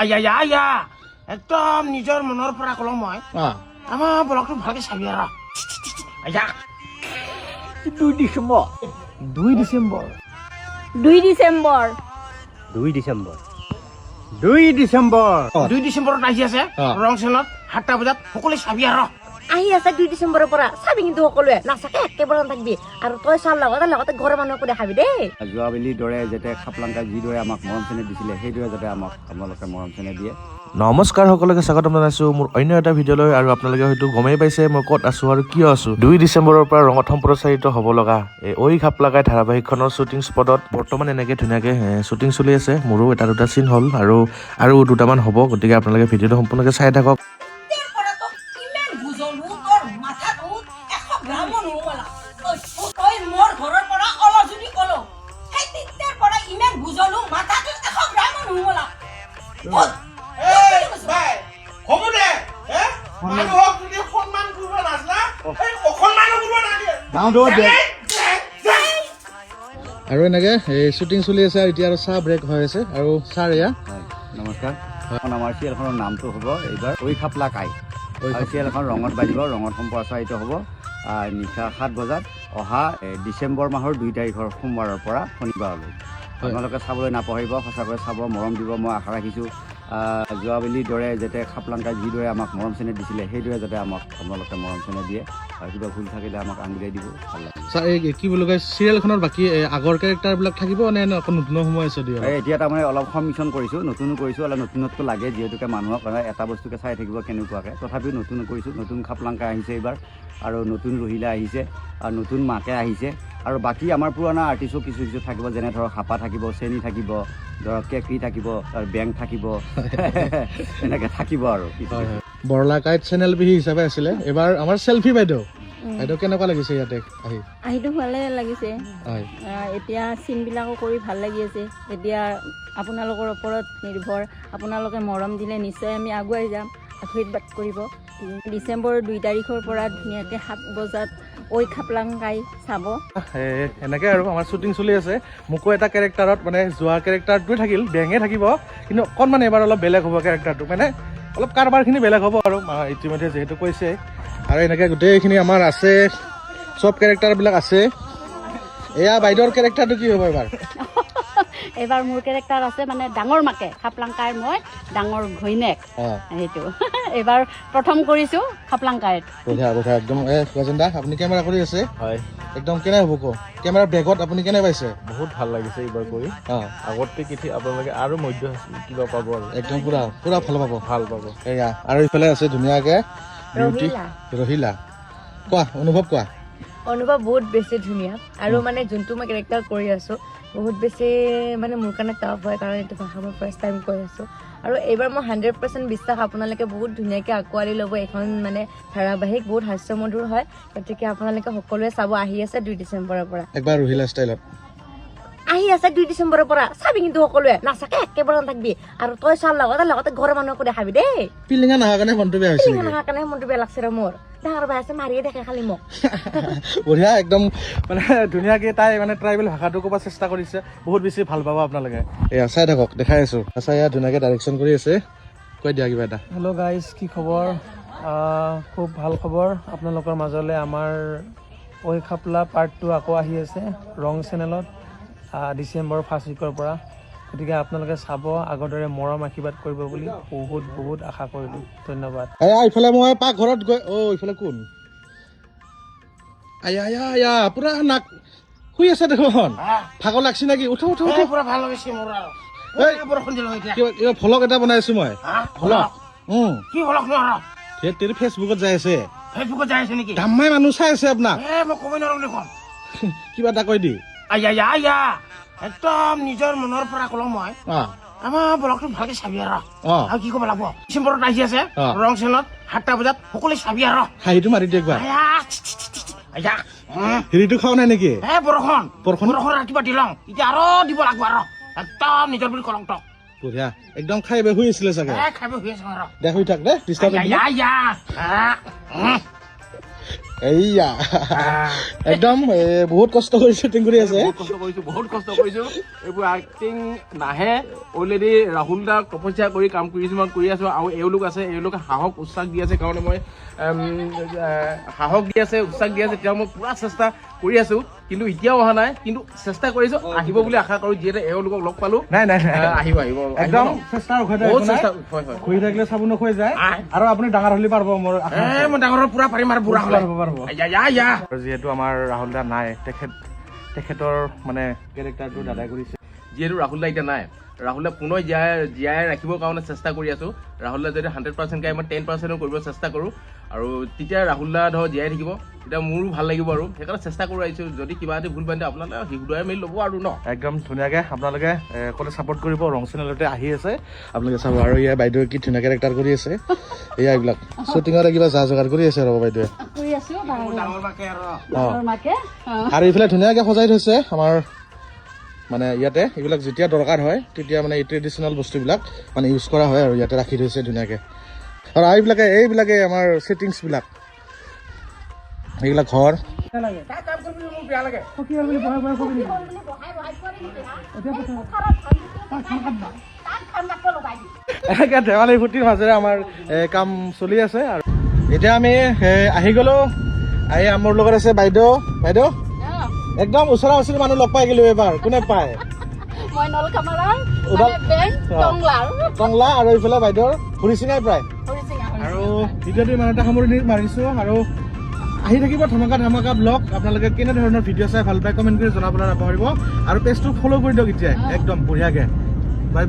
আয়া আয়া আয়া একদম নিজৰ মনৰ পৰা কলো মই আমাৰ ব্লগটো ভালকে চাবি আৰু আয়া 2 ডিসেম্বৰ 2 ডিচেম্বৰ 2 ডিসেম্বৰ 2 ডিসেম্বৰ 2 ডিসেম্বৰ 2 ডিচেম্বৰত আহি আছে ৰং চেনেলত 7টা বজাত সকলোৱে চাবি আৰু আহি আছে 2 ডিসেম্বৰৰ পৰা চাবি কিন্তু সকলোৱে নাচাকে একেবাৰে থাকবি আৰু তই চাল লগতে ঘৰৰ মানুহকো দেখাবি দেই যোৱাবেলিৰ দৰে যাতে খাপলাংকা যিদৰে আমাক মৰম চেনেহ দিছিলে সেইদৰে যাতে আমাক আপোনালোকে মৰম চেনেহ দিয়ে নমস্কাৰ সকলোকে স্বাগতম জনাইছো মোৰ অন্য এটা ভিডিঅ'লৈ আৰু আপোনালোকে হয়তো গমেই পাইছে মই ক'ত আছো আৰু কিয় আছো 2 ডিচেম্বৰৰ পৰা ৰঙত সম্প্ৰচাৰিত হ'ব লগা এই খাপলাকাই ধাৰাবাহিকখনৰ শ্বুটিং স্পটত বৰ্তমান এনেকৈ ধুনীয়াকৈ শ্বুটিং চলি আছে মোৰো এটা দুটা চিন হ'ল আৰু দুটামান হ'ব গতিকে আপোনালোকে ভিডিঅ'টো সম্পূৰ্ণকৈ চাই থাকক আৰু এনেকৈ শ্বুটিং চলি আছে এতিয়া আৰু চাহ ব্ৰেক হৈ আছে আৰু ছাৰ এয়া নমস্কাৰ আমাৰ চিৰিয়েলখনৰ নামটো হ'ব এইবাৰ ঐ খাপলাকাই আৰু চিৰিয়েলখন ৰঙত বাজিব ৰঙত সম্প্ৰচাৰিত হ'ব নিশা 7 বজাত অহা ডিচেম্বৰ মাহৰ 2 তাৰিখৰ সোমবাৰৰ পৰা শনিবাৰলৈ আপোনালোকে চাবলৈ নাপাহৰিব সঁচাকৈ চাব মৰম দিব মই আশা ৰাখিছোঁ যোৱাবেলিৰ দৰে যাতে খাপলাংকাই যিদৰে আমাক মৰম চেনেহ দিছিলে সেইদৰে যাতে আমাক আপোনালোকে মৰম চেনেহ দিয়ে আৰু কিবা ভুল থাকিলে আমাক আঙুলিয়াই দিব ভাল লাগে ছাৰ এই কি বুলি কয় চিৰিয়েলখনৰ বাকী আগৰ কেৰেক্টাৰবিলাক থাকিব নে অকণ নতুন সময় আছে দিয়ক এতিয়া তাৰমানে অলপ সংমিশ্ৰণ কৰিছোঁ নতুনো কৰিছোঁ অলপ নতুনত্ব লাগে যিহেতুকে মানুহক এটা বস্তুকে চাই থাকিব কেনেকুৱাকৈ তথাপিও নতুন কৰিছোঁ নতুন খাপলাংকাই আহিছে এইবাৰ আৰু নতুন ৰহিলা আহিছে আৰু নতুন মাকে আহিছে আৰু বাকী আমাৰ পুৰণা আৰ্টিষ্টো কিছু থাকিব যেনে ধৰক হাপা থাকিব চেনি থাকিব ধৰক কেকৰি থাকিব আৰু বেংক থাকিব এনেকৈ থাকিব আৰু বৰলাকাইত চেনেল বিহি হিচাপে আছিলে এবাৰ আমাৰ চেল্ফি বাইদেউ কেনেকুৱা লাগিছে ইয়াতে আহিটো ভালে লাগিছে হয় এতিয়া চিনবিলাকো কৰি ভাল লাগি আছে এতিয়া আপোনালোকৰ ওপৰত নিৰ্ভৰ আপোনালোকে মৰম দিলে নিশ্চয় আমি আগুৱাই যাম আশীৰ্বাদ কৰিব ডিচেম্বৰ 2 তাৰিখৰ পৰা ধুনীয়াকৈ 7 বজাত ঐ খাপলাংকাই চাব এনেকৈ আৰু আমাৰ শ্বুটিং চলি আছে মোকো এটা কেৰেক্টাৰত মানে যোৱা কেৰেক্টাৰটোৱে থাকিল বেঙে থাকিব কিন্তু অকণমান এবাৰ অলপ বেলেগ হ'ব কেৰেক্টাৰটো মানে অলপ কাৰবাৰখিনি বেলেগ হ'ব আৰু ইতিমধ্যে যিহেতু কৈছে আৰু এনেকৈ গোটেইখিনি আমাৰ আছে চব কেৰেক্টাৰবিলাক আছে এয়া বাইদেউৰ কেৰেক্টাৰটো কি হ'ব এইবাৰ মোৰ কেৰেক্টাৰ আছে মানে ডাঙৰ মাকে খাপলাংকাইৰ মই ডাঙৰ ঘৈণীয়েক সেইটো এইবাৰ প্ৰথম কৰিছোঁ খাপলাংকাইত বঢ়িয়া একদম গজেন্দা আপুনি কেমেৰা কৰি আছে হয় একদম কেনে হ'ব কো কেমেৰা বেগত আপুনি কেনে পাইছে বহুত ভাল লাগিছে এইবাৰ কৰি আগতকৈ কি আপোনালোকে আৰু মধ্য কিবা পাব আৰু একদম পুৰা ভাল পাব এয়া আৰু ইফালে আছে ধুনীয়াকৈ ৰহিলা কোৱা অনুভৱ বহুত বেছি ধুনীয়া আৰু মানে যোনটো মই কেৰেক্টাৰ কৰি আছোঁ বহুত বেছি মানে মোৰ কাৰণে টাফ হয় কাৰণ এইটো ভাষা মই ফাৰ্ষ্ট টাইম কৈ আছোঁ আৰু এইবাৰ মই 100% বিশ্বাস আপোনালোকে বহুত ধুনীয়াকৈ আঁকোৱালি ল'ব এইখন মানে ধাৰাবাহিক বহুত হাস্যমধুৰ হয় গতিকে আপোনালোকে সকলোৱে চাব আহি আছে 2 ডিচেম্বৰৰ পৰা একবাৰ ৰহিলা ষ্টাইলত আহি আছে 2 ডিচেম্বৰৰ পৰা চাবি কিন্তু সকলোৱে নাচাকে একেবাৰে থাকবি আৰু তই চাল লগতে ঘৰৰ মানুহকো দেখাবি দেই পিলিঙা নাহাৰ কাৰণে মনটো বেয়া হৈছে নাহাৰ কাৰণে মনটো বেয়া লাগছে মোৰ ডাঙৰ ভাই আছে মাৰিয়ে দেখে খালি মোক বঢ়িয়া একদম মানে ধুনীয়াকৈ তাই মানে ট্ৰাইবেল ভাষাটো ক'ব চেষ্টা কৰিছে বহুত বেছি ভাল পাব আপোনালোকে এয়া চাই থাকক দেখাই আছো আচ্ছা এয়া ধুনীয়াকৈ ডাইৰেকশ্যন কৰি আছে কৈ দিয়া কিবা এটা হেল্ল' গাইজ কি খবৰ খুব ভাল খবৰ আপোনালোকৰ মাজলৈ আমাৰ ঐ খাপলা পাৰ্ট 2 আকৌ আহি আছে ৰং চেনেলত ডিচেম্বৰ 1 উইকৰ পৰা গতিকে আপোনালোকে চাব আগৰ দৰে মৰম আশীৰ্বাদ কৰিব বুলি বহুত আশা কৰিলোঁ ধন্যবাদ ইফালে মই পাকঘৰত গৈ ইফালে কোন আয়া পুৰা নাক শুই আছে দেখোন ভাগৰ লাগছি নেকি উঠো পুৰা ভাল লাগিছে মোৰ আৰু বৰষুণ দিলে এতিয়া কিবা ভ্লগ এটা বনাই আছো মই ভ্লগ কি ভ্লগ নোৱাৰা তেৰি ফেচবুকত যাই আছে ফেচবুকত যাই আছে নেকি দামাই মানুহ চাই আছে আপোনাক মই ক'বই নোৱাৰো দেখোন কিবা এটা কৈ দি আয়া আয়া একদম নিজৰ মনৰ পৰা কলো মই আমাৰ ব্লগটো ভালকে চাবি আৰু কি ক'ব লাগিব ডিচেম্বৰত আহি আছে ৰং চেনেলত 7টা বজাত সকলোৱে চাবি আৰু হাঁহিটো মাৰি দিয়ক একবাৰ আয়া হেৰিটো খোৱা নাই নেকি বৰষুণ ৰাতিপুৱা দিলং এতিয়া আৰু দিব লাগিব আৰু একদম নিজৰ বুলি কলং তক বঢ়িয়া একদম খাই বে শুই আছিলে চাগে খাই শুই আছো আৰু দে শুই থাক দে ডিষ্টাৰ্ব এইয়া একদম বহুত কষ্ট কৰি শ্বুটিং কৰি আছে বহুত কষ্ট কৰিছো এইবোৰ এক্টিং নাহে অলৰেডি ৰাহুল দাক তপস্যা কৰি কাম কৰি আছো আৰু এওঁলোক আছে এওঁলোকে সাহস উৎসাহ দি আছে কাৰণে মই সাহস দি আছে উৎসাহ দি আছে তেতিয়া মই পুৰা চেষ্টা কৰি আছো কিন্তু এতিয়াও অহা নাই কিন্তু চেষ্টা কৰিছো আহিব বুলি আশা কৰো যিহেতু এওঁলোকক লগ পালো নাই আহিব একদম চেষ্টাৰ বহুত চেষ্টা হয় ঘূৰি থাকিলে চাব নখৈ যায় আৰু আপুনি ডাঙৰ হ'লে পাৰিব মোৰ মই ডাঙৰৰ পুৰা পাৰিম আৰু বুঢ়া হ'লে পাৰিব আৰু যিহেতু আমাৰ ৰাহুল দা নাই তেখেতৰ মানে কেৰেক্টাৰটো দাদাই কৰিছে যিহেতু ৰাহুল দা এতিয়া নাই ৰাহুল দা পুনৰ জীয়াই ৰাখিবৰ কাৰণে চেষ্টা কৰি আছো ৰাহুল দা যদি 100% গাই মই 10% কৰিব চেষ্টা কৰো আৰু তেতিয়া ৰাহুল দা ধৰ জীয়াই থাকিব তেতিয়া মোৰো ভাল লাগিব আৰু সেইকাৰণে চেষ্টা কৰি আহিছো যদি কিবা এটা ভুল পাইছে আপোনালোকে শিশুদাই মেলি ল'ব আৰু ন একদম ধুনীয়াকে আপোনালোকে ক'লে ছাপোৰ্ট কৰিব ৰং চেনেলতে আহি আছে আপোনালোকে চাব আৰু ইয়াৰ বাইদেৱে কি ধুনীয়া কেৰেক্টাৰ কৰি আছে এয়া এইবিলাক শ্বুটিঙত কিবা যা যোগাৰ কৰি আছে ৰ'ব বাইদেৱে আৰু এইফালে ধুনীয়াকে সজাই থৈছে আমাৰ মানে ইয়াতে এইবিলাক যেতিয়া দৰকাৰ হয় তেতিয়া মানে এই ট্ৰেডিশ্যনেল বস্তুবিলাক মানে ইউজ কৰা হয় আৰু ইয়াতে ৰাখি থৈছে ধুনীয়াকে আৰু এইবিলাকে আমাৰ ছেটিংছবিলাক এইবিলাক ঘৰ এনেকে ধেমালি ফূৰ্তিৰ মাজেৰে আমাৰ কাম চলি আছে আৰু এতিয়া আমি আহি গ'লো আহি মোৰ লগত আছে বাইদেউ একদম ওচৰা ওচৰি মানুহ লগ পাই গ'লো এবাৰ কোনে পায় টংলা আৰু এইফালে বাইদেউৰ ফুৰিছিঙাই প্ৰায় আৰু ভিডিঅ'টো ইমানতে সামৰণি মাৰিছো আৰু আহি থাকিব ধামাকা ব্লগ আপোনালোকে কেনেধৰণৰ ভিডিঅ' চাই ভাল পায় কমেণ্ট কৰি জনাবলৈ নাপাহৰিব আৰু পেজটো ফ'ল' কৰি দিয়ক এতিয়াই একদম বঢ়িয়াকে বাই